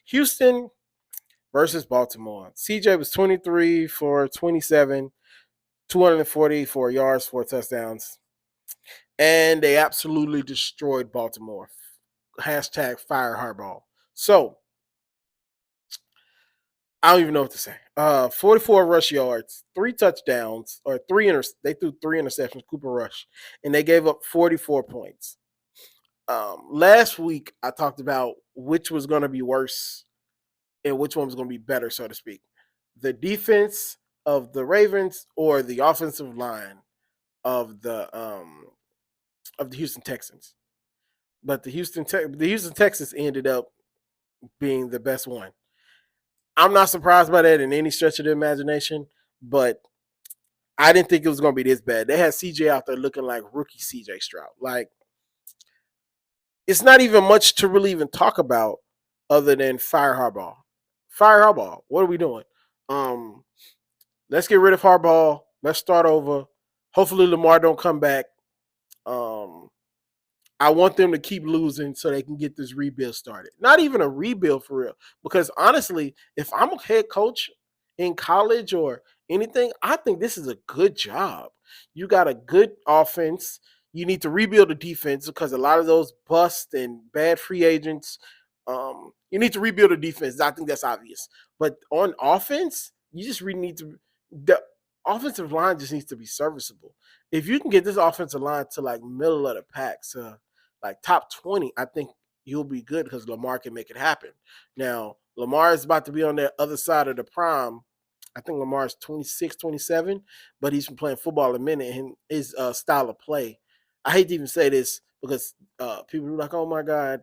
Houston versus Baltimore. CJ was 23 for 27, 244 yards, 4 touchdowns. And they absolutely destroyed Baltimore. Hashtag fire Harbaugh. So I don't even know what to say. 44 rush yards, 3 touchdowns, or they threw 3 interceptions, Cooper Rush, and they gave up 44 points. Last week I talked about which was going to be worse and which one was going to be better, so to speak. The defense of the Ravens or the offensive line of the Houston Texans. But the Houston Texans ended up being the best one. I'm not surprised by that in any stretch of the imagination, but I didn't think it was going to be this bad. They had CJ out there looking like rookie CJ Stroud. Like, it's not even much to really even talk about other than fire Harbaugh. Fire Harbaugh. What are we doing? Um, let's get rid of Harbaugh. Let's start over. Hopefully Lamar don't come back. Um, I want them to keep losing so they can get this rebuild started. Not even a rebuild for real. Because honestly, if I'm a head coach in college or anything, I think this is a good job. You got a good offense. You need to rebuild the defense because a lot of those bust and bad free agents. You need to rebuild the defense. I think that's obvious. But on offense, you just really need to. The offensive line just needs to be serviceable. If you can get this offensive line to like middle of the pack, so like top 20, I think you'll be good because Lamar can make it happen. Now, Lamar is about to be on the other side of the prime. I think Lamar is 26, 27, but he's been playing football a minute, and his style of play. I hate to even say this because people are like, oh my God,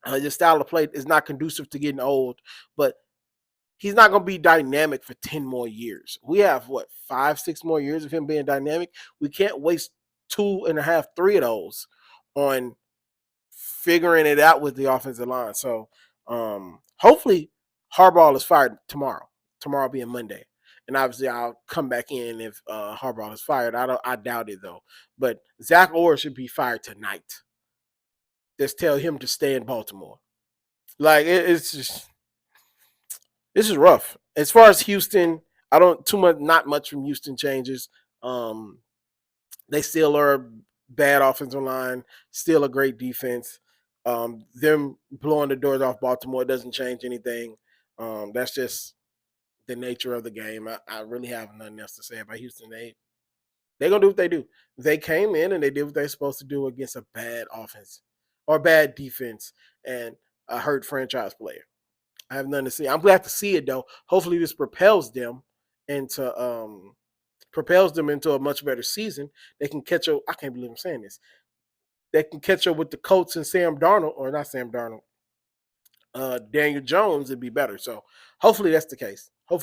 his style of play is not conducive to getting old, but he's not going to be dynamic for 10 more years. We have, 5, 6 more years of him being dynamic? We can't waste 2.5, 3 of those on figuring it out with the offensive line. So hopefully Harbaugh is fired tomorrow. Tomorrow being Monday. And obviously I'll come back in if Harbaugh is fired. I doubt it though. But Zach Orr should be fired tonight. Just tell him to stay in Baltimore. Like it's just this is rough. As far as Houston, I don't too much not much from Houston changes. Um they still are a bad offensive line, still a great defense. Them blowing the doors off Baltimore doesn't change anything. That's just the nature of the game. I really have nothing else to say about Houston. They're gonna do what they do. They came in and they did what they're supposed to do against a bad offense or bad defense and a hurt franchise player. I have nothing to see. I'm glad to see it though. Hopefully this propels them into a much better season. They can catch up. I can't believe I'm saying this. They can catch up with the Colts and Sam Darnold, or not Sam Darnold, Daniel Jones, it'd be better. So hopefully that's the case. So